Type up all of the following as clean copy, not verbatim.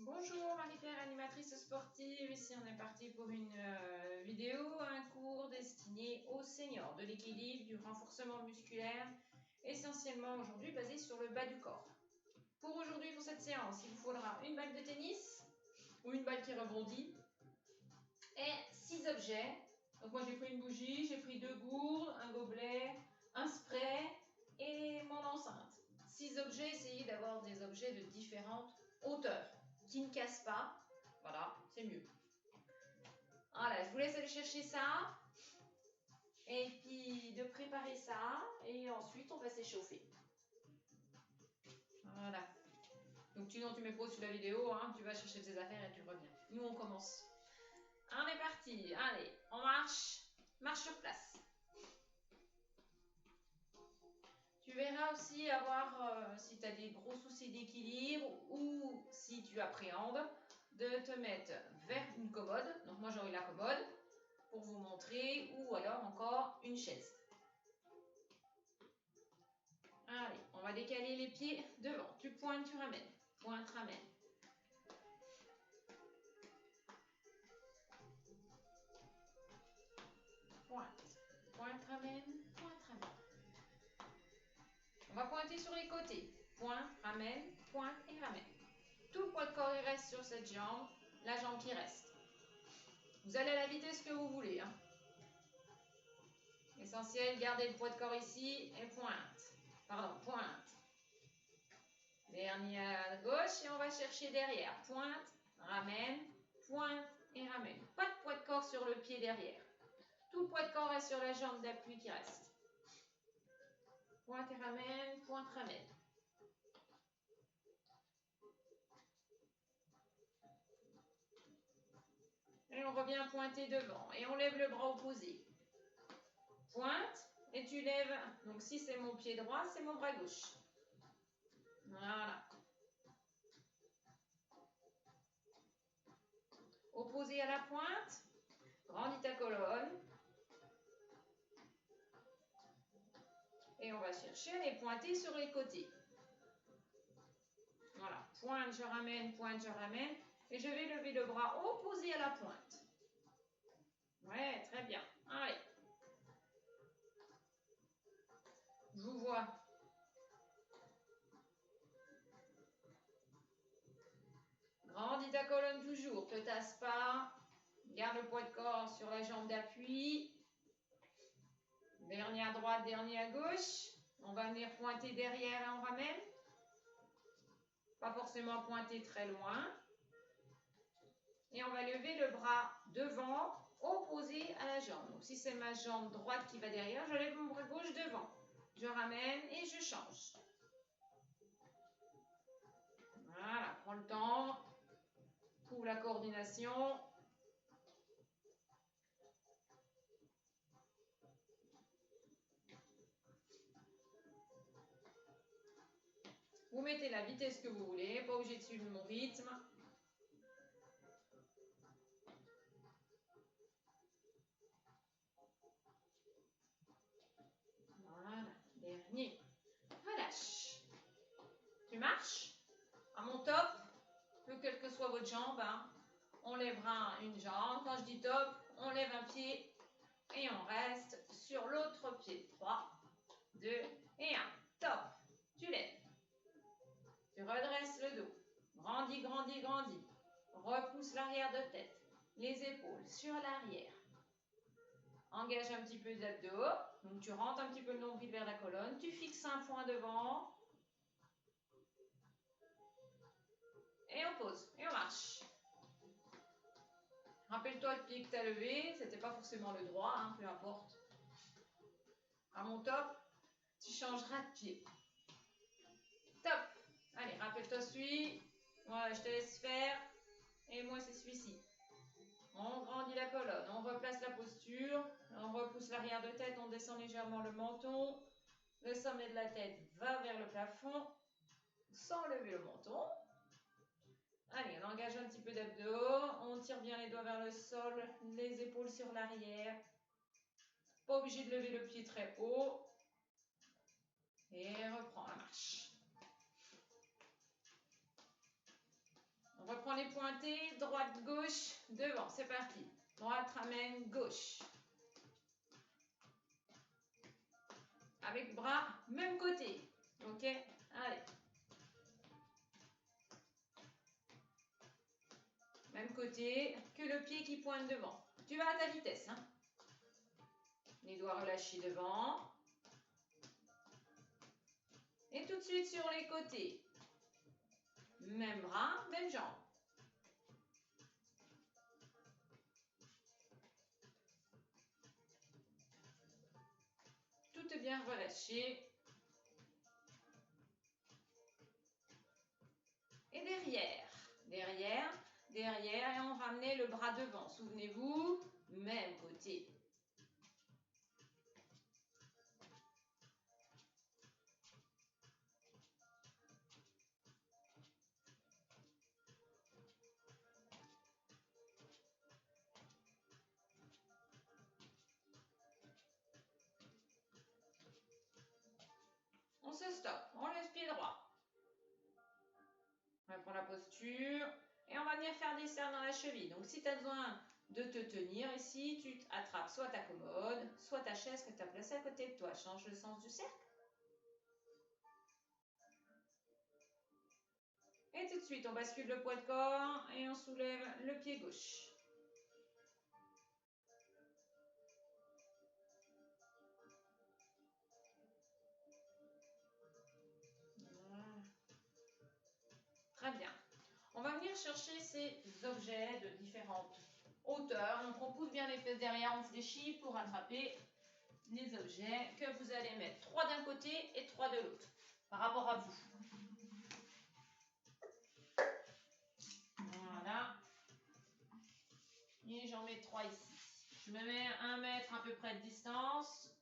Bonjour Marie-Claire, animatrice sportive. Ici on est parti pour une vidéo, un cours destiné aux seniors, de l'équilibre, du renforcement musculaire, essentiellement aujourd'hui basé sur le bas du corps. Pour aujourd'hui, pour cette séance, il vous faudra une balle de tennis ou une balle qui rebondit et 6 objets. Donc moi j'ai pris une bougie, j'ai pris 2 gourdes, un gobelet, un spray et mon enceinte. 6 objets, essayez d'avoir des objets de différentes hauteurs qui ne cassent pas. Voilà, c'est mieux. Voilà, je vous laisse aller chercher ça et puis de préparer ça et ensuite on va s'échauffer. Voilà. Donc sinon tu mets pause sur la vidéo, hein, tu vas chercher tes affaires et tu reviens. Nous on commence. On est parti, allez, on marche sur place. Tu verras aussi avoir, si tu as des gros soucis d'équilibre ou si tu appréhendes, de te mettre vers une commode. Donc moi j'aurai la commode pour vous montrer, ou alors encore une chaise. Allez, on va décaler les pieds devant. Tu pointes, tu ramènes. Pointe, ramène. Pointe, pointe, ramène, pointe, ramène. On va pointer sur les côtés. Pointe, ramène et ramène. Tout le poids de corps il reste sur cette jambe, la jambe qui reste. Vous allez à la vitesse que vous voulez. Hein. Essentiel, gardez le poids de corps ici et pointe. Pardon, pointe. Dernier à gauche et on va chercher derrière. Pointe, ramène et ramène. Pas de poids de corps sur le pied derrière. Tout le poids de corps est sur la jambe d'appui qui reste. Pointe et ramène, pointe, ramène. Et on revient pointer devant. Et on lève le bras opposé. Pointe et tu lèves. Donc si c'est mon pied droit, c'est mon bras gauche. Voilà. Opposé à la pointe. Grandis ta colonne. Et on va chercher à les pointer sur les côtés. Voilà. Pointe, je ramène. Et je vais lever le bras opposé à la pointe. Ouais, très bien. Allez. Je vous vois. Grandis ta colonne toujours. Te tasse pas. Garde le poids de corps sur la jambe d'appui. Dernier à droite, dernier à gauche. On va venir pointer derrière et on ramène. Pas forcément pointer très loin. Et on va lever le bras devant, opposé à la jambe. Donc si c'est ma jambe droite qui va derrière, je lève mon bras gauche devant. Je ramène et je change. Voilà, prends le temps. Trouve la coordination. Vous mettez la vitesse que vous voulez, pas obligé de suivre mon rythme. Voilà, dernier. Relâche. Tu marches à mon top, quelle que soit votre jambe, hein, on lèvera une jambe. Quand je dis top, on lève un pied et on reste sur l'autre pied. 3, 2 et 1. Top. Tu lèves. Tu redresses le dos. Grandis. Repousse l'arrière de tête. Les épaules sur l'arrière. Engage un petit peu les abdos. Donc tu rentres un petit peu le nombril vers la colonne. Tu fixes un point devant. Et on pose. Et on marche. Rappelle-toi le pied que tu as levé. C'était pas forcément le droit, hein, peu importe. À mon top, tu changeras de pied. Top. Allez, rappelle-toi celui. Voilà, je te laisse faire. Et moi, c'est celui-ci. On grandit la colonne, on replace la posture, on repousse l'arrière de tête, on descend légèrement le menton. Le sommet de la tête va vers le plafond, sans lever le menton. Allez, on engage un petit peu d'abdos, on tire bien les doigts vers le sol, les épaules sur l'arrière. Pas obligé de lever le pied très haut. Et reprend la marche. On reprend on est pointé, droite, gauche, devant. C'est parti. Droite, ramène, gauche. Avec bras, même côté. Ok? Allez. Même côté que le pied qui pointe devant. Tu vas à ta vitesse. Hein? Les doigts relâchés devant. Et tout de suite sur les côtés. Même bras, même jambe. Tout est bien relâché. Et derrière. Derrière. Et on ramenait le bras devant. Souvenez-vous, même côté. On se stoppe, on laisse pied droit. On reprend la posture et on va venir faire des cercles dans la cheville. Donc si tu as besoin de te tenir ici, tu attrapes soit ta commode, soit ta chaise que tu as placée à côté de toi. Change le sens du cercle. Et tout de suite, on bascule le poids de corps et on soulève le pied gauche. Très bien. On va venir chercher ces objets de différentes hauteurs. Donc on pousse bien les fesses derrière, on fléchit pour attraper les objets que vous allez mettre 3 d'un côté et 3 de l'autre par rapport à vous. Voilà. Et j'en mets 3 ici. Je me mets à 1 mètre à peu près de distance.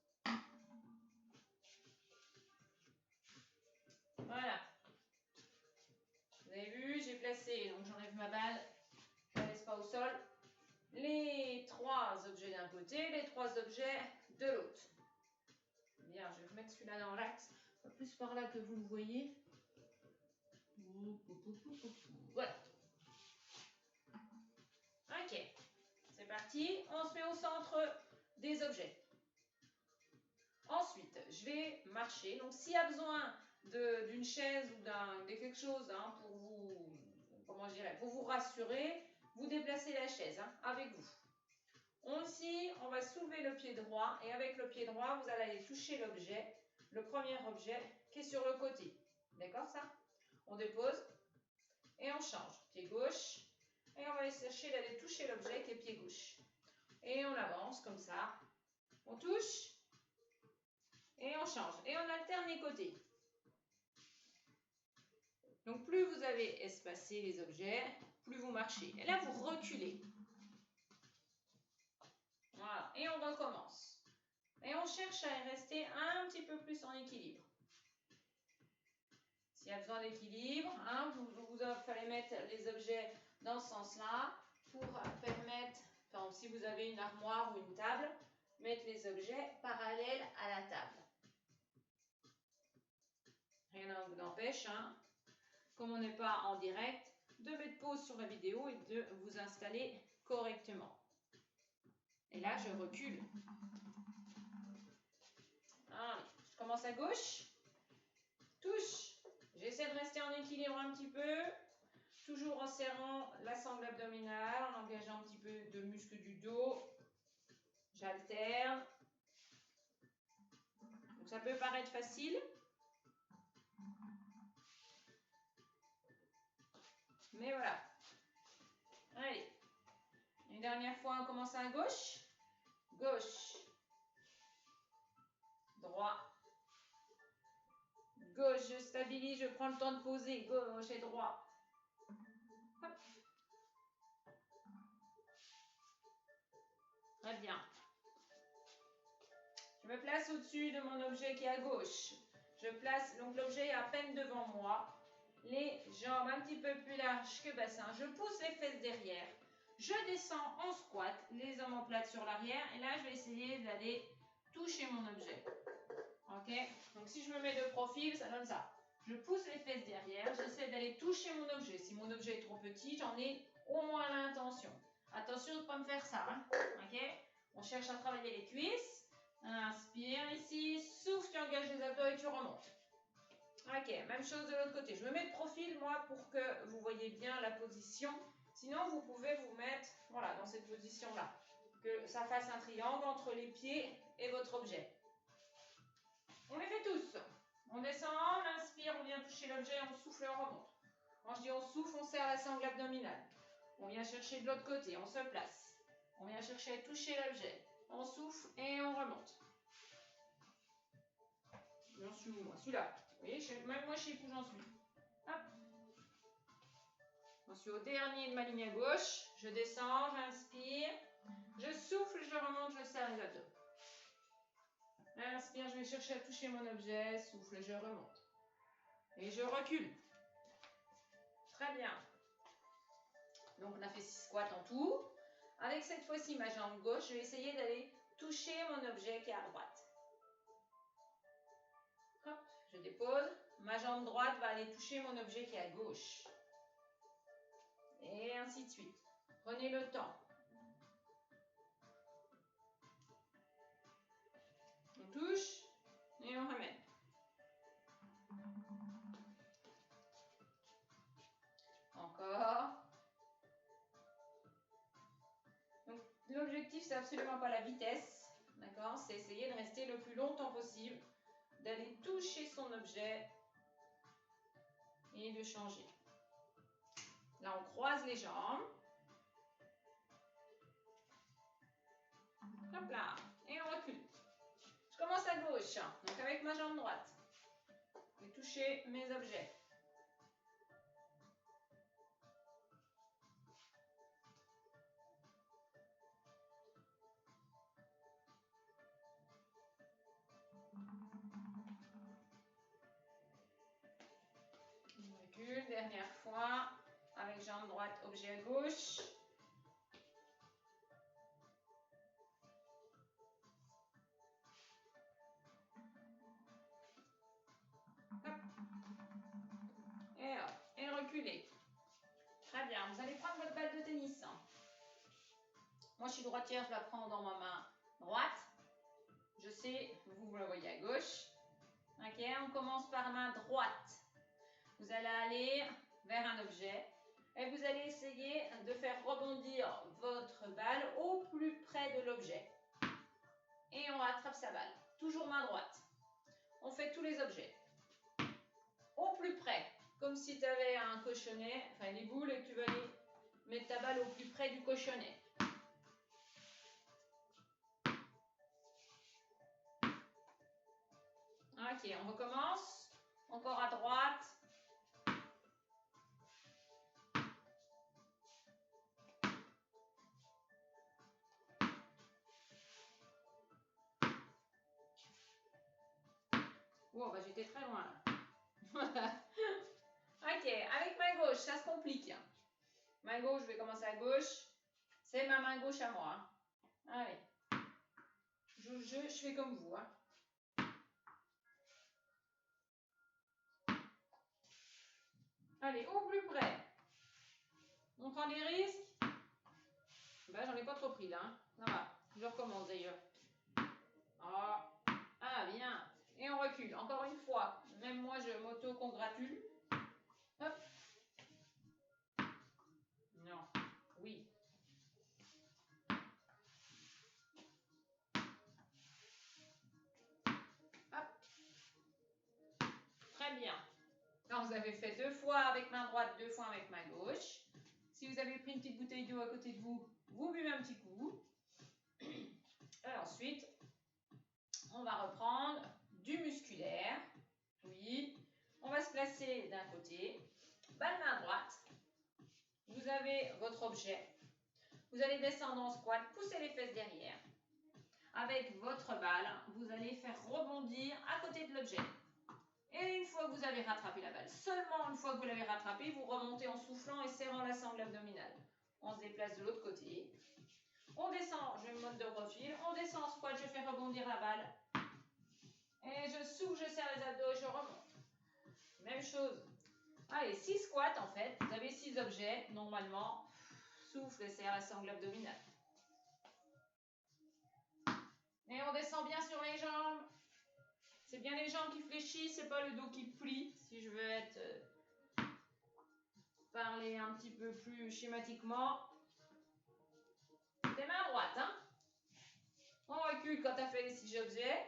Voilà. Vous avez vu, j'ai placé, donc j'enlève ma balle, je ne la laisse pas au sol. Les 3 objets d'un côté, les 3 objets de l'autre. Bien, je vais remettre celui-là dans l'axe, plus par là que vous le voyez. Voilà. Ok, c'est parti. On se met au centre des objets. Ensuite, je vais marcher. Donc, s'il y a besoin d'une chaise ou de quelque chose hein, pour vous, comment je dirais, pour vous rassurer, vous déplacez la chaise hein, avec vous. Aussi, on va soulever le pied droit et avec le pied droit, vous allez aller toucher l'objet, le premier objet qui est sur le côté. D'accord ça? On dépose et on change. Pied gauche et on va aller chercher d'aller toucher l'objet qui est pied gauche. Et on avance comme ça. On touche et on change. Et on alterne les côtés. Donc plus vous avez espacé les objets, plus vous marchez. Et là, vous reculez. Voilà, et on recommence. Et on cherche à rester un petit peu plus en équilibre. S'il y a besoin d'équilibre, hein, vous fallait mettre les objets dans ce sens-là pour permettre, par exemple, si vous avez une armoire ou une table, mettre les objets parallèles à la table. Rien ne vous empêche, hein, comme on n'est pas en direct, de mettre pause sur la vidéo et de vous installer correctement. Et là, je recule. Allez, je commence à gauche. Touche. J'essaie de rester en équilibre un petit peu. Toujours en serrant la sangle abdominale, en engageant un petit peu de muscle du dos. J'alterne. Donc ça peut paraître facile. Mais voilà. Allez. Une dernière fois, on commence à gauche. Gauche. Droit. Gauche, je stabilise, je prends le temps de poser. Gauche et droit. Hop. Très bien. Je me place au-dessus de mon objet qui est à gauche. Je place, donc l'objet est à peine devant moi. Les jambes un petit peu plus larges que bassin. Je pousse les fesses derrière. Je descends en squat, les omoplates sur l'arrière. Et là, je vais essayer d'aller toucher mon objet. Ok? Donc si je me mets de profil, ça donne ça. Je pousse les fesses derrière, j'essaie d'aller toucher mon objet. Si mon objet est trop petit, j'en ai au moins l'intention. Attention de ne pas me faire ça, hein. Ok? On cherche à travailler les cuisses. Inspire ici, souffle, tu engages les abdos et tu remontes. Ok, même chose de l'autre côté. Je me mets de profil, moi, pour que vous voyez bien la position. Sinon, vous pouvez vous mettre, voilà, dans cette position-là. Que ça fasse un triangle entre les pieds et votre objet. On les fait tous. On descend, on inspire, on vient toucher l'objet, on souffle et on remonte. Quand je dis on souffle, on serre la sangle abdominale. On vient chercher de l'autre côté, on se place. On vient chercher à toucher l'objet. On souffle et on remonte. J'en suis où, moi? Celui-là. Vous voyez, même moi, je sais où j'en suis. Hop. J'en suis au dernier de ma ligne à gauche. Je descends, j'inspire. Je souffle, je remonte, je serre les abdos. Inspire, je vais chercher à toucher mon objet. Souffle, je remonte. Et je recule. Très bien. Donc, on a fait 6 squats en tout. Avec cette fois-ci, ma jambe gauche, je vais essayer d'aller toucher mon objet qui est à droite. Hop, je dépose. Ma jambe droite va aller toucher mon objet qui est à gauche. Et ainsi de suite. Prenez le temps. On touche et on ramène. Encore. Donc, l'objectif, c'est absolument pas la vitesse. D'accord? C'est essayer de rester le plus longtemps possible, d'aller toucher son objet et de changer. Là, on croise les jambes. Hop là. Et on recule. Je commence à gauche. Donc, avec ma jambe droite. Je vais toucher mes objets. Dernière fois, avec jambe droite, objet à gauche. Hop. Et hop, et reculez. Très bien, vous allez prendre votre balle de tennis. Moi, je suis droitière, je la prends dans ma main droite. Je sais, vous la voyez à gauche. Ok, on commence par main droite. Vous allez aller vers un objet et vous allez essayer de faire rebondir votre balle au plus près de l'objet. Et on rattrape sa balle. Toujours main droite. On fait tous les objets. Au plus près. Comme si tu avais un cochonnet, enfin des boules, et que tu veux aller mettre ta balle au plus près du cochonnet. Ok, on recommence. Encore à droite. Oh, bah j'étais très loin là. Ok, avec main gauche, ça se complique. Main gauche, je vais commencer à gauche. C'est ma main gauche à moi. Allez. Je fais comme vous. Allez, au plus près. On prend des risques. Ben, j'en ai pas trop pris là. Ça va. Je recommence d'ailleurs. Ah, bien. Et on recule. Encore une fois. Même moi, je m'auto-congratule. Hop. Non. Oui. Hop. Très bien. Alors, vous avez fait 2 fois avec main droite, 2 fois avec main gauche. Si vous avez pris une petite bouteille d'eau à côté de vous, vous buvez un petit coup. Et ensuite, on va reprendre du musculaire. Oui. On va se placer d'un côté. Balle main droite. Vous avez votre objet. Vous allez descendre en squat, pousser les fesses derrière. Avec votre balle, vous allez faire rebondir à côté de l'objet. Et une fois que vous avez rattrapé la balle, seulement une fois que vous l'avez rattrapée, vous remontez en soufflant et serrant la sangle abdominale. On se déplace de l'autre côté. On descend, je me monte de profil. On descend en squat, je fais rebondir la balle. Et je souffle, je serre les abdos et je remonte. Même chose. Allez, 6 squats en fait. Vous avez 6 objets, normalement. Souffle et serre la sangle abdominale. Et on descend bien sur les jambes. C'est bien les jambes qui fléchissent, c'est pas le dos qui plie. Si je veux être parler un petit peu plus schématiquement. Tes mains droites, hein. On recule quand tu as fait les 6 objets.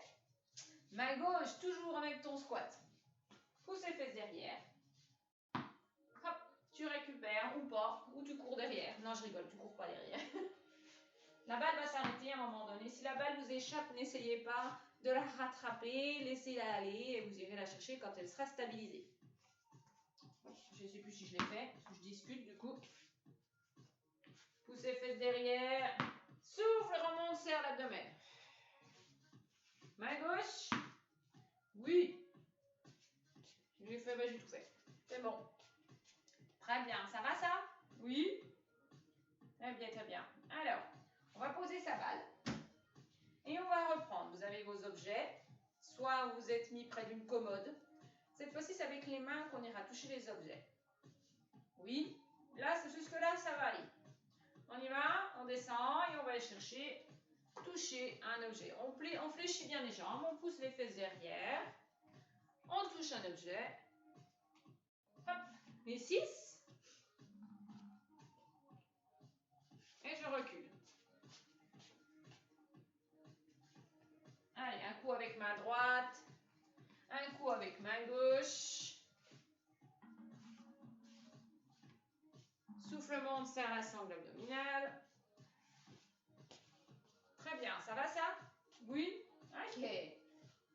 Main gauche, toujours avec ton squat. Pousse les fesses derrière. Hop, tu récupères ou pas, ou tu cours derrière. Non, je rigole, tu cours pas derrière. La balle va s'arrêter à un moment donné. Si la balle vous échappe, n'essayez pas de la rattraper. Laissez-la aller et vous irez la chercher quand elle sera stabilisée. Je ne sais plus si je l'ai fait, parce que je discute du coup. Pousse les fesses derrière. Souffle, remonte, serre l'abdomen. Main gauche. Oui. J'ai fait, j'ai tout fait. C'est bon. Très bien. Ça va ça? Oui. Très bien, très bien. Alors, on va poser sa balle. Et on va reprendre. Vous avez vos objets. Soit vous êtes mis près d'une commode. Cette fois-ci, c'est avec les mains qu'on ira toucher les objets. Oui. Là, jusque-là, ça va aller. On y va, on descend et on va aller chercher, toucher un objet. On fléchit bien les jambes, on pousse les fesses derrière. On touche un objet. Hop, les 6. Et je recule. Allez, un coup avec main droite. Un coup avec main gauche. Soufflement, on serre la sangle abdominale. Très bien, ça va ça? Oui? Ok.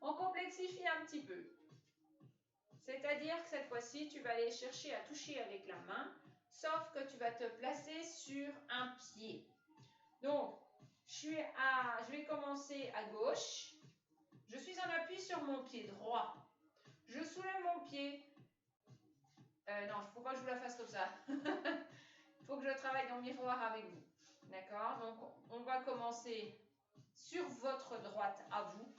On complexifie un petit peu. C'est-à-dire que cette fois-ci, tu vas aller chercher à toucher avec la main, sauf que tu vas te placer sur un pied. Donc, je vais commencer à gauche. Je suis en appui sur mon pied droit. Je soulève mon pied. Non, il ne faut pas que je vous la fasse comme ça. Il faut que je travaille en miroir avec vous. D'accord? Donc, on va commencer sur votre droite à vous.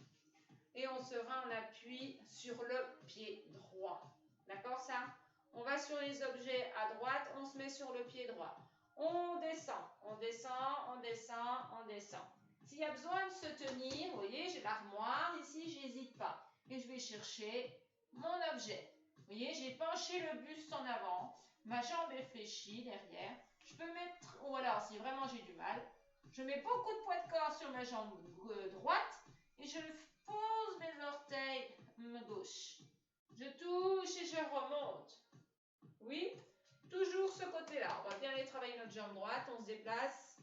Et on sera en appui sur le pied droit. D'accord ça? On va sur les objets à droite, on se met sur le pied droit. On descend, on descend, on descend, on descend. S'il y a besoin de se tenir, vous voyez, j'ai l'armoire, ici, j'hésite pas. Et je vais chercher mon objet. Vous voyez, j'ai penché le buste en avant, ma jambe est fléchie derrière. Je peux mettre, ou alors si vraiment j'ai du mal, je mets beaucoup de poids de corps sur ma jambe droite et je pose mes orteils gauche. Je touche et je remonte. Oui, toujours ce côté-là. On va bien aller travailler notre jambe droite. On se déplace.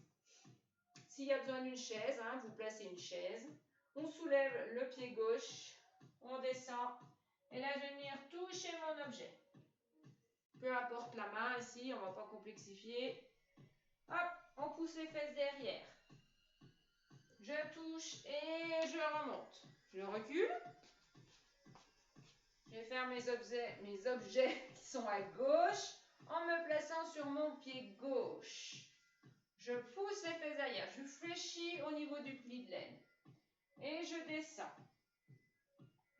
S'il y a besoin d'une chaise, hein, vous placez une chaise. On soulève le pied gauche. On descend. Et là, je vais venir toucher mon objet. Peu importe la main ici, on ne va pas complexifier. Hop, on pousse les fesses derrière. Je touche et je remonte. Je recule. Je vais faire mes objets qui sont à gauche en me plaçant sur mon pied gauche. Je pousse les fesses derrière. Je fléchis au niveau du pli de laine. Et je descends.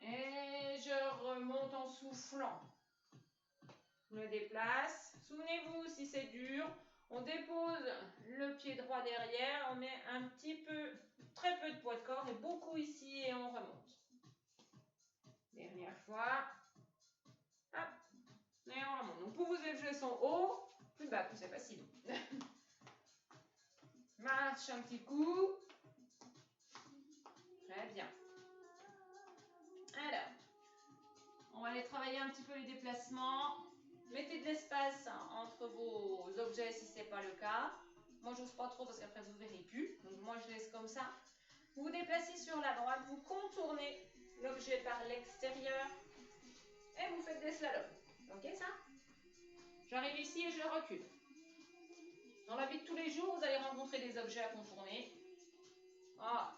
Et je remonte en soufflant. Je me déplace. Souvenez-vous, si c'est dur, on dépose le pied droit derrière. On met un petit peu, très peu de poids de corps et beaucoup ici et on remonte. Dernière fois. Hop. Et on remonte. Donc, plus vos objets sont hauts, plus bas, plus c'est facile. Marche un petit coup. Très bien. Alors, on va aller travailler un petit peu les déplacements. Mettez de l'espace entre vos objets si ce n'est pas le cas. Moi, je n'ose pas trop parce qu'après, vous ne verrez plus. Donc, moi, je laisse comme ça. Vous vous déplacez sur la droite, vous contournez l'objet par l'extérieur et vous faites des slaloms. Ok, ça? J'arrive ici et je recule. Dans la vie de tous les jours, vous allez rencontrer des objets à contourner. Ah.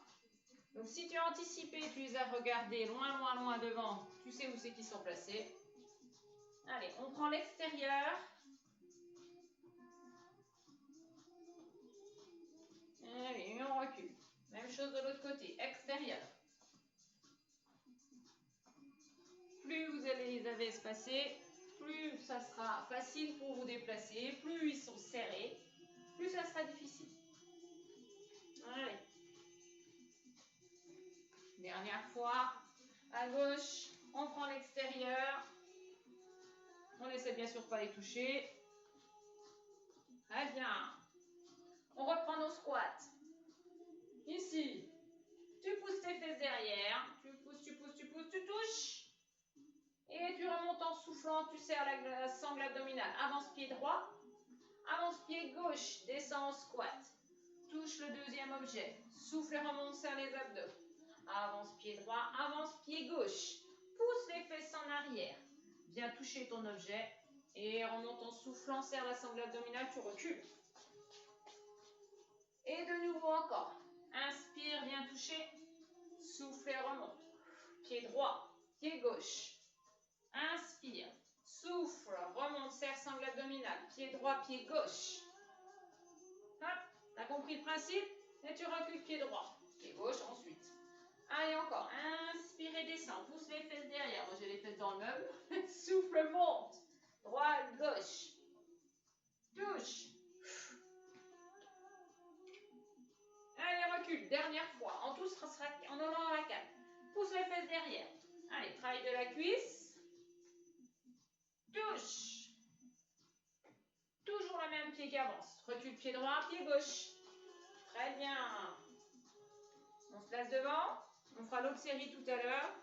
Donc, si tu as anticipé, tu les as regardés loin, loin, loin devant, tu sais où c'est qu'ils sont placés. Allez, on prend l'extérieur. Allez, et on recule. Même chose de l'autre côté, extérieur. Plus vous avez savez espacer, plus ça sera facile pour vous déplacer, plus ils sont serrés, plus ça sera difficile. Allez. Dernière fois, à gauche, on prend l'extérieur. On essaie bien sûr de ne pas les toucher. Très bien. On reprend nos squats. Ici, tu pousses tes fesses derrière. Tu pousses, tu pousses, tu pousses, tu touches. Et tu remontes en soufflant, tu serres la sangle abdominale. Avance pied droit. Avance pied gauche. Descends en squat. Touche le deuxième objet. Souffle et remonte, serre les abdos. Avance pied droit, avance pied gauche. Pousse les fesses en arrière. Viens toucher ton objet. Et remonte en soufflant, serre la sangle abdominale, tu recules. Et de nouveau encore. Inspire, viens toucher. Souffle et remonte. Pied droit, pied gauche. Inspire. Souffle, remonte, serre sangle abdominale. Pied droit, pied gauche. Hop, t'as compris le principe? Et tu recules pied droit. Pied gauche ensuite. Allez encore. Inspire et descends. Pousse les fesses derrière. Moi j'ai les fesses dans le meuble. Souffle, monte. Droite, gauche. Touche. Allez, recule. Dernière fois. En tout, en allant à la 4. Pousse les fesses derrière. Allez, travail de la cuisse. Touche. Toujours le même pied qui avance. Recule pied droit, pied gauche. Très bien. On se place devant. On fera l'autre série tout à l'heure.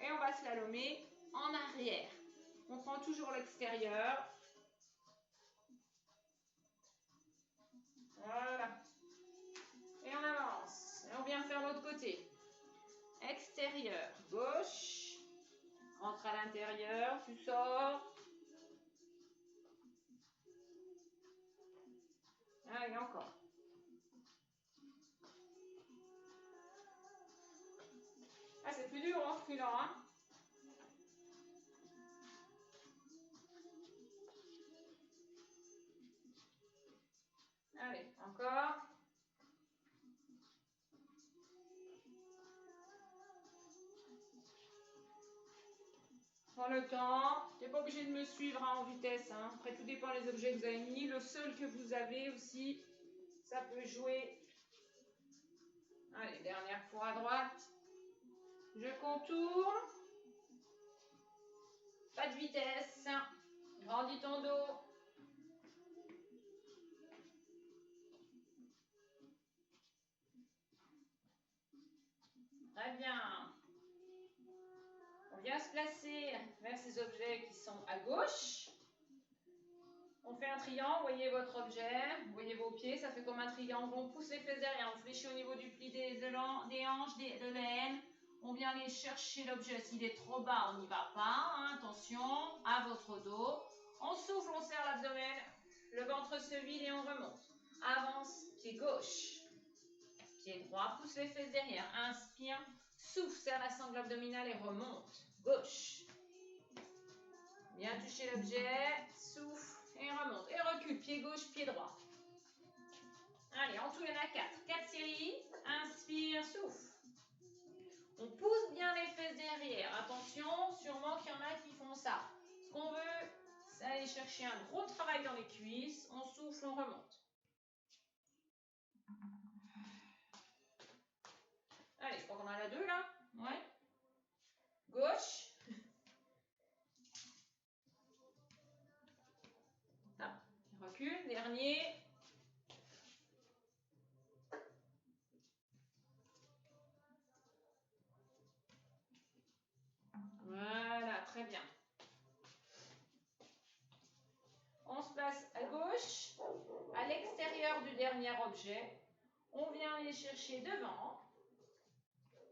Et on va slalomer en arrière. On prend toujours l'extérieur. Voilà. Et on avance. Et on vient faire l'autre côté. Extérieur, gauche. Rentre à l'intérieur, tu sors. Allez, encore. Ah, c'est plus dur en reculant, hein. Allez, encore. Prends le temps. Tu n'es pas obligé de me suivre en vitesse. Hein. Après, tout dépend des objets que vous avez mis. Le sol que vous avez aussi, ça peut jouer. Allez, dernière fois à droite. Je contourne. Pas de vitesse. Grandis ton dos. Très bien. On vient se placer vers ces objets qui sont à gauche. On fait un triangle, voyez votre objet, voyez vos pieds, ça fait comme un triangle. On pousse les fesses derrière, on fléchit au niveau du pli des hanches, de l'aine. On vient aller chercher l'objet. S'il est trop bas, on n'y va pas. Hein, attention, à votre dos. On souffle, on serre l'abdomen. Le ventre se vide et on remonte. Avance, pied gauche. Pied droit, pousse les fesses derrière. Inspire, souffle, serre la sangle abdominale et remonte. Gauche. Bien toucher l'objet, souffle et remonte. Et recule, pied gauche, pied droit. Allez, en tout, il y en a 4. 4 séries. Inspire, souffle. On pousse bien les fesses derrière. Attention, sûrement qu'il y en a qui font ça. Ce qu'on veut, c'est aller chercher un gros travail dans les cuisses. On souffle, on remonte. Allez, je crois qu'on en a 2 là. Ouais. Gauche. Ah, recule, dernier. Voilà, très bien. On se place à gauche, à l'extérieur du dernier objet. On vient aller chercher devant.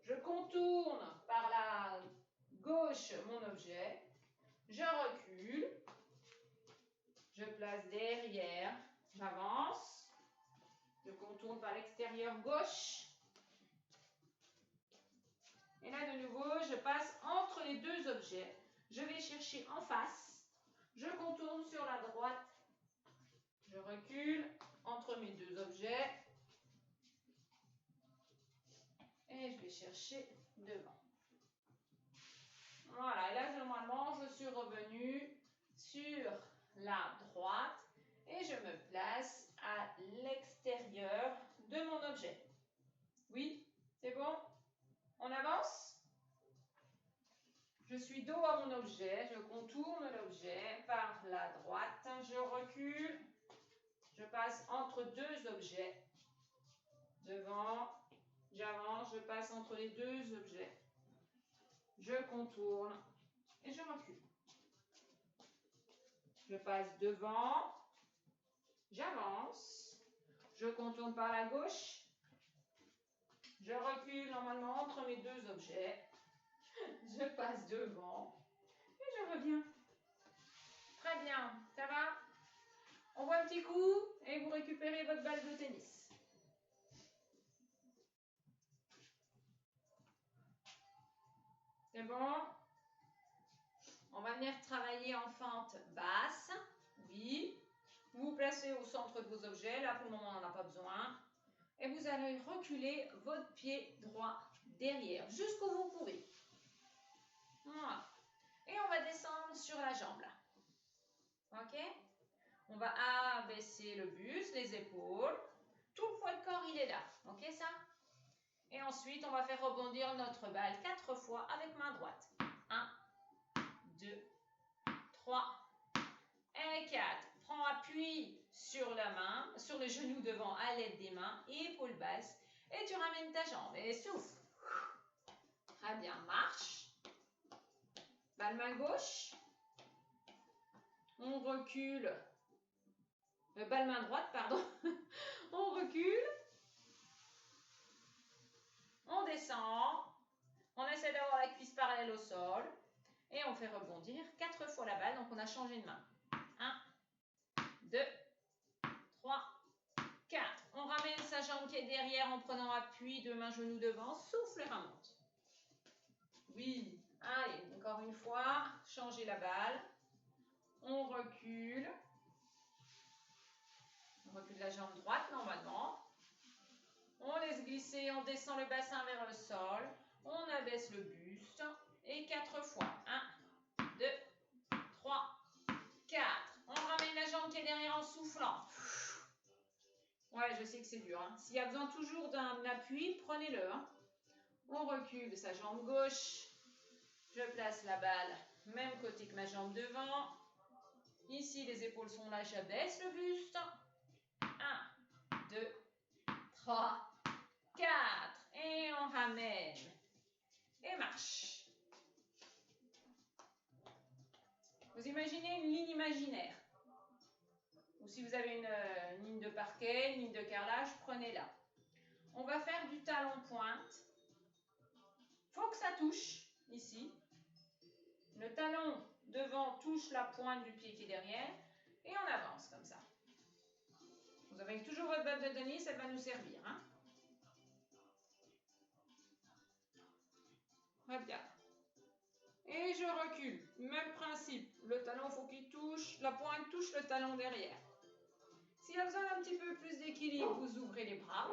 Je contourne par la gauche mon objet. Je recule. Je place derrière. J'avance. Je contourne par l'extérieur gauche. Et là, de nouveau, je passe entre les 2 objets. Je vais chercher en face. Je contourne sur la droite. Je recule entre mes 2 objets. Et je vais chercher devant. Voilà, et là, normalement, je suis revenue sur la droite et je me place à l'extérieur de mon objet. Oui, c'est bon? On avance? Je suis dos à mon objet, je contourne l'objet par la droite, je recule, je passe entre deux objets. Devant, j'avance, je passe entre les deux objets. Je contourne et je recule. Je passe devant, j'avance, je contourne par la gauche, je recule normalement entre mes deux objets, je passe devant et je reviens. Très bien, ça va? On voit un petit coup et vous récupérez votre balle de tennis. C'est bon? On va venir travailler en fente basse. Oui. Vous vous placez au centre de vos objets. Là, pour le moment, on n'en a pas besoin. Et vous allez reculer votre pied droit derrière, jusqu'où vous pouvez. Voilà. Et on va descendre sur la jambe, là. OK? On va abaisser le buste, les épaules. Tout le poids de corps, il est là. OK, ça? Et ensuite, on va faire rebondir notre balle 4 fois avec main droite. 1, 2, 3 et 4. Prends appui sur la main, sur le genou devant à l'aide des mains, épaule basse. Et tu ramènes ta jambe et souffle. Très bien, marche. Balle main gauche. On recule. Balle main droite, pardon. On recule. On descend. On essaie d'avoir la cuisse parallèle au sol. Et on fait rebondir 4 fois la balle. Donc on a changé de main. 1, 2, 3, 4. On ramène sa jambe qui est derrière en prenant appui, deux mains genoux devant. Souffle et remonte. Oui. Allez, encore une fois. Changez la balle. On recule. On recule la jambe droite normalement. On laisse glisser, on descend le bassin vers le sol. On abaisse le buste. Et 4 fois. 1, 2, 3, 4. On ramène la jambe qui est derrière en soufflant. Ouais, je sais que c'est dur. Hein. S'il y a besoin toujours d'un appui, prenez-le. Hein. On recule sa jambe gauche. Je place la balle même côté que ma jambe devant. Ici, les épaules sont là, j'abaisse le buste. 1, 2, 3, 4. Et on ramène. Et marche. Vous imaginez une ligne imaginaire. Ou si vous avez une ligne de parquet, une ligne de carrelage, prenez-la. On va faire du talon pointe. Il faut que ça touche, ici. Le talon devant touche la pointe du pied qui est derrière. Et on avance comme ça. Vous avez toujours votre balle de tennis, elle va nous servir. Hein? Très bien. Et je recule. Même principe. Le talon, il faut qu'il touche. La pointe touche le talon derrière. S'il y a besoin d'un petit peu plus d'équilibre, vous ouvrez les bras.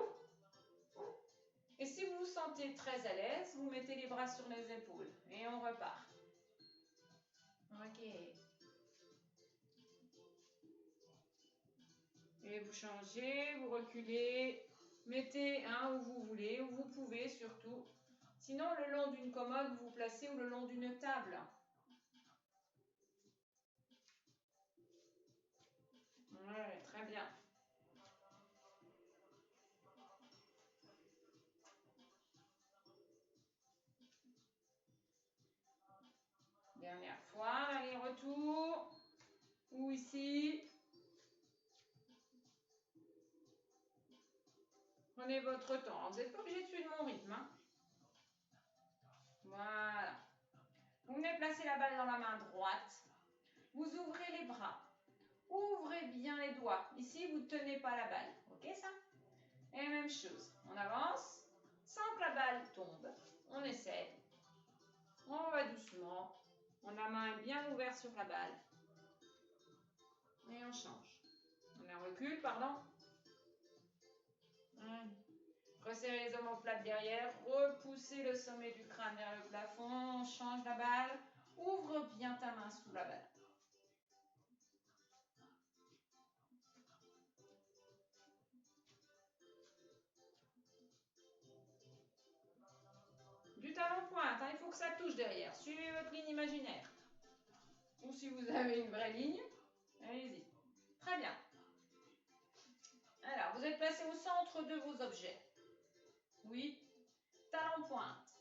Et si vous vous sentez très à l'aise, vous mettez les bras sur les épaules. Et on repart. OK. Et vous changez, vous reculez. Mettez un où vous voulez, où vous pouvez surtout. Sinon, le long d'une commode, vous vous placez ou le long d'une table. Ouais, très bien. Dernière fois, aller-retour. Ou ici. Prenez votre temps. Vous n'êtes pas obligé de suivre mon rythme. Hein. Voilà. Vous venez placer la balle dans la main droite. Vous ouvrez les bras. Ouvrez bien les doigts. Ici, vous ne tenez pas la balle. OK, ça? Et même chose. On avance sans que la balle tombe. On essaie. On va doucement. On a la main bien ouverte sur la balle. Et on change. On la recule, pardon. Resserrez les omoplates derrière. Repoussez le sommet du crâne vers le plafond. On change la balle. Ouvre bien ta main sous la balle. Du talon pointe, hein, il faut que ça touche derrière. Suivez votre ligne imaginaire. Ou si vous avez une vraie ligne, allez-y. Très bien. Alors, vous êtes placé au centre de vos objets. Oui. Talon pointe.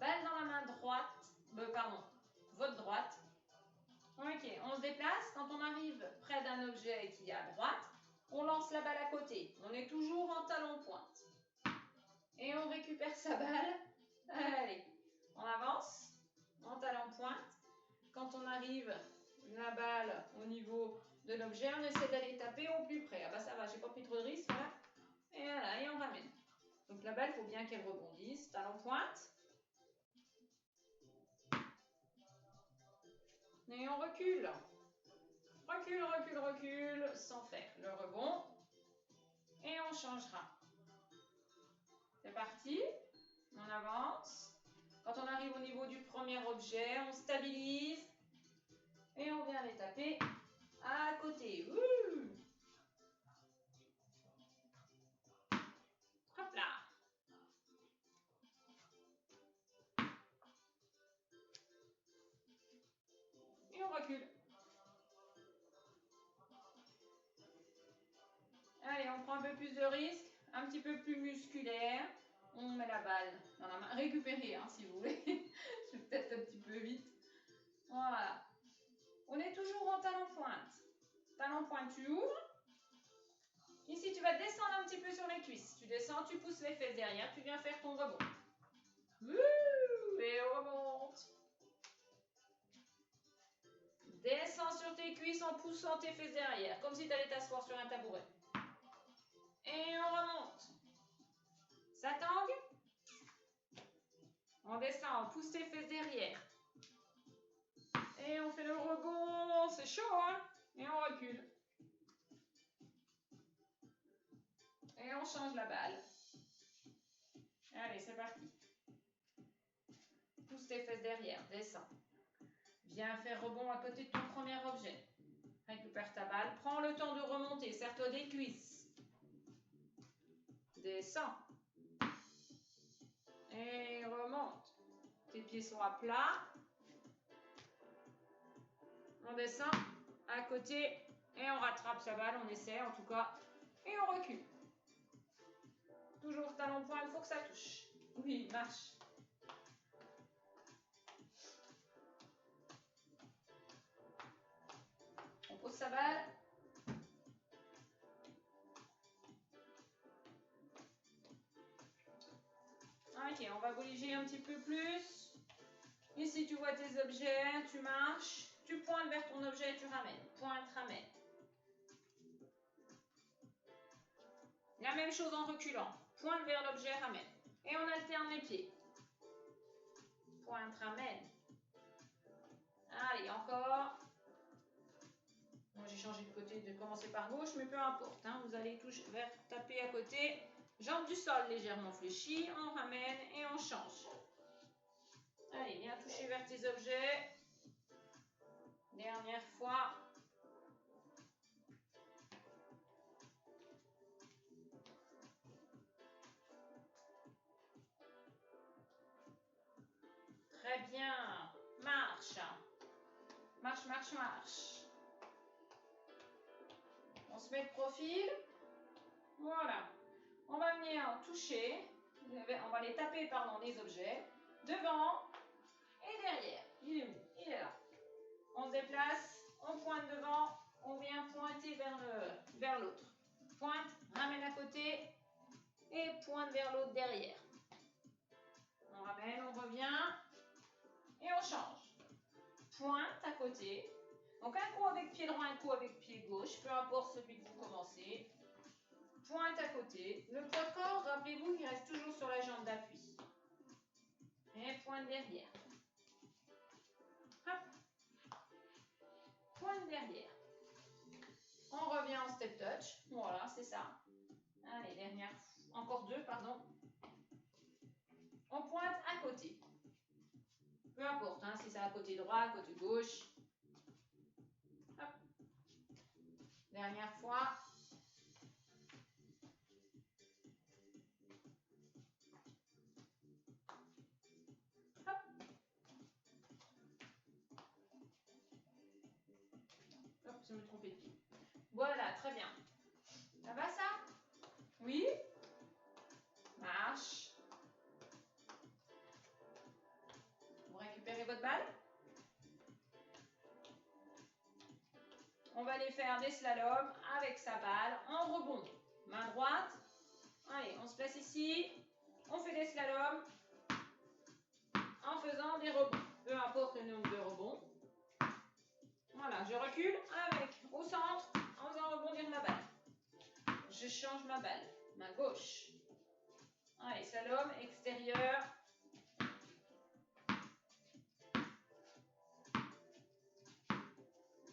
Balle dans la main droite. Votre droite. Ok, on se déplace. Quand on arrive près d'un objet qui est à droite, on lance la balle à côté. On est toujours en talon pointe. Et on récupère sa balle. Allez, on avance en talon pointe. Quand on arrive la balle au niveau de l'objet, on essaie d'aller taper au plus près. Ah bah ça va, j'ai pas pris trop de risques là. Et voilà, et on ramène. Donc la balle, il faut bien qu'elle rebondisse. Talon pointe. Et on recule. Recule, recule, recule, sans faire le rebond. Et on changera. C'est parti. On avance. Quand on arrive au niveau du premier objet, on stabilise. Et on vient les taper à côté. Ouh. Hop là. Et on recule. Allez, on prend un peu plus de risque, un petit peu plus musculaire. On met la balle dans la main. Récupérez, hein, si vous voulez. Je vais peut-être un petit peu vite. Voilà. On est toujours en talon pointe. Talon pointe, tu ouvres. Ici, tu vas descendre un petit peu sur les cuisses. Tu descends, tu pousses les fesses derrière. Tu viens faire ton rebond. Ouh, et on remonte. Descends sur tes cuisses en poussant tes fesses derrière. Comme si tu allais t'asseoir sur un tabouret. Et on remonte. Ça tangue. On descend, on pousse tes fesses derrière. Et on fait le rebond, c'est chaud, hein? Et on recule. Et on change la balle. Allez, c'est parti. Pousse tes fesses derrière, descends. Viens faire rebond à côté de ton premier objet. Récupère ta balle. Prends le temps de remonter. Serre-toi des cuisses. Descends. Et remonte. Tes pieds sont à plat. On descend à côté et on rattrape sa balle. On essaie en tout cas. Et on recule. Toujours talon point, il faut que ça touche. Oui, marche. On pose sa balle. Ok, on va bouger un petit peu plus. Ici, tu vois tes objets, tu marches, tu pointes vers ton objet et tu ramènes. Pointe, ramène. La même chose en reculant. Pointe vers l'objet, ramène. Et on alterne les pieds. Pointe, ramène. Allez, encore. Moi, j'ai changé de côté, de commencer par gauche, mais peu importe. Hein, vous allez taper à côté. Jambes du sol légèrement fléchies. On ramène et on change. Allez, viens toucher vers tes objets. Dernière fois. Très bien. Marche. Marche, marche, marche. On se met de profil. Voilà. On va venir toucher. On va les taper, pardon, les objets. Devant et derrière. Il est où? Il est là. On se déplace. On pointe devant. On vient pointer vers l'autre. Pointe, ramène à côté. Et pointe vers l'autre derrière. On ramène, on revient. Et on change. Pointe à côté. Donc un coup avec pied droit, un coup avec pied gauche, peu importe celui que vous commencez. Pointe à côté. Le poids de corps, rappelez-vous qu'il reste toujours sur la jambe d'appui. Et pointe derrière. Hop. Pointe derrière. On revient en step touch. Voilà, c'est ça. Allez, dernière. Encore deux, pardon. On pointe à côté. Peu importe, hein, si c'est à côté droit, côté gauche. Hop. Dernière fois. Hop. Hop, je me trompais de pied. Voilà, très bien. Ça va ça? Oui? Marche. Vous récupérez votre balle? On va aller faire des slaloms avec sa balle en rebond. Main droite. Allez, on se place ici. On fait des slaloms en faisant des rebonds. Peu importe le nombre de rebonds. Voilà, je recule avec au centre en faisant rebondir ma balle. Je change ma balle. Main gauche. Allez, slalom extérieur.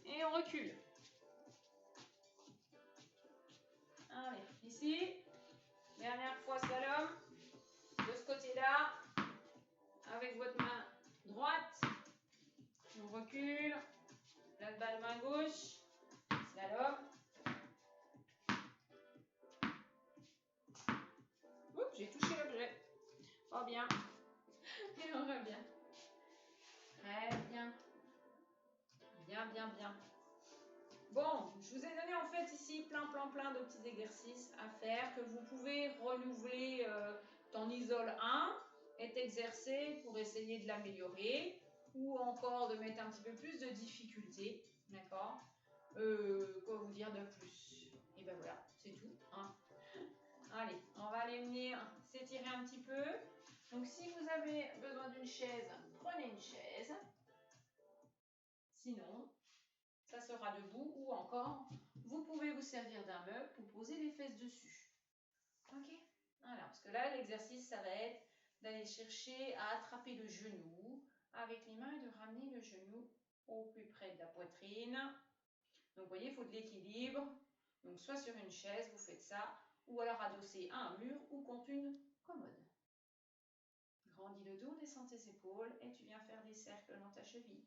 Et on recule. Allez, ici. Dernière fois slalom. De ce côté-là. Avec votre main droite. On recule. La balle main gauche. Slalom. Oups, j'ai touché l'objet. Oh bien. Et on revient. Très bien. Bien, bien, bien. Bon, je vous ai donné en fait ici plein de petits exercices à faire que vous pouvez renouveler. T'en isoles un et t'exercer pour essayer de l'améliorer ou encore de mettre un petit peu plus de difficulté. D'accord? Quoi vous dire de plus? Et ben voilà, c'est tout. Hein. Allez, on va aller venir s'étirer un petit peu. Donc si vous avez besoin d'une chaise, prenez une chaise. Sinon, ça sera debout ou encore, vous pouvez vous servir d'un meuble pour poser les fesses dessus. Ok? Voilà, parce que là, l'exercice, ça va être d'aller chercher à attraper le genou avec les mains et de ramener le genou au plus près de la poitrine. Donc, vous voyez, il faut de l'équilibre. Donc, soit sur une chaise, vous faites ça, ou alors adossé à un mur ou contre une commode. Grandis le dos, descends tes épaules et tu viens faire des cercles dans ta cheville.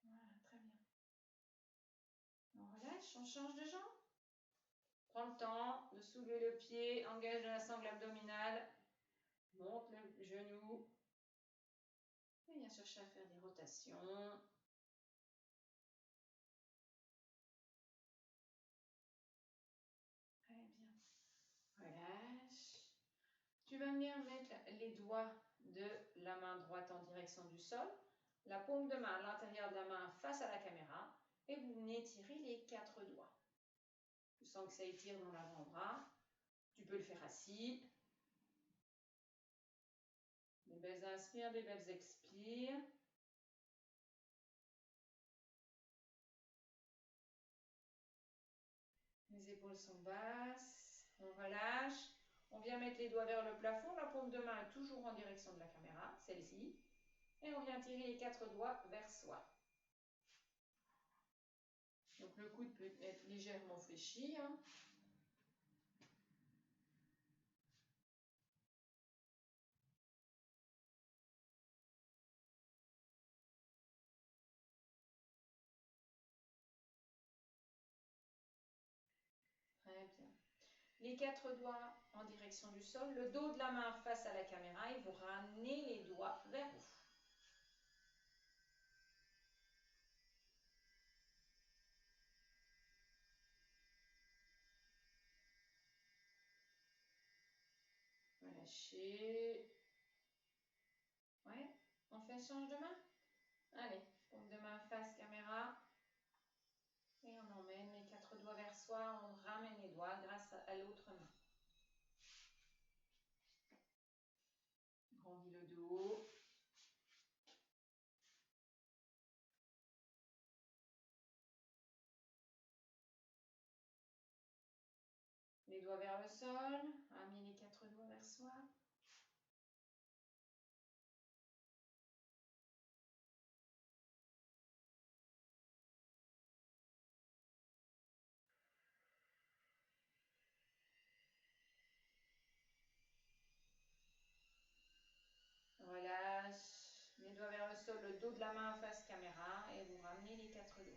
Voilà, très bien. On relâche, on change de jambe. Prends le temps de soulever le pied, engage la sangle abdominale, monte le genou. Et viens chercher à faire des rotations. Très bien. Relâche. Tu vas venir mettre les doigts de la main droite en direction du sol, la paume de main à l'intérieur de la main face à la caméra et vous venez tirer les 4 doigts. Tu sens que ça étire dans l'avant-bras. Tu peux le faire assis. Des belles inspires, des belles expires. Les épaules sont basses. On relâche. On vient mettre les doigts vers le plafond. La paume de main est toujours en direction de la caméra, celle-ci. Et on vient tirer les 4 doigts vers soi. Donc le coude peut être légèrement fléchi. Hein. Très bien. Les 4 doigts en direction du sol, le dos de la main face à la caméra et vous ramenez les doigts vers vous. Relâchez. Ouais, on fait change de main. Allez, paume de main face caméra. Et on emmène les 4 doigts vers soi, on ramène les doigts grâce à l'autre main. Grandis le dos. Les doigts vers le sol, amenez les 4 doigts vers soi. sol, le dos de la main face caméra et vous ramenez les 4 doigts.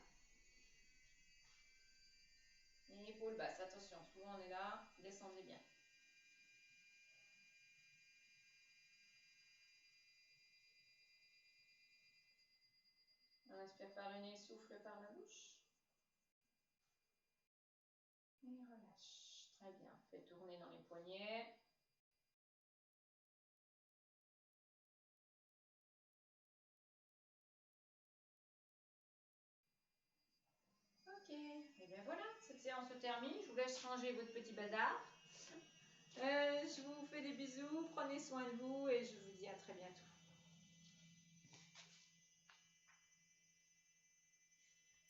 Et épaules basses, attention, souvent on est là, descendez bien. On inspire par le nez, souffle par la bouche. Et relâche. Très bien. Faites tourner dans les poignets. Ok. Et bien voilà, cette séance se termine. Je vous laisse ranger votre petit bazar. Je vous fais des bisous. Prenez soin de vous et je vous dis à très bientôt.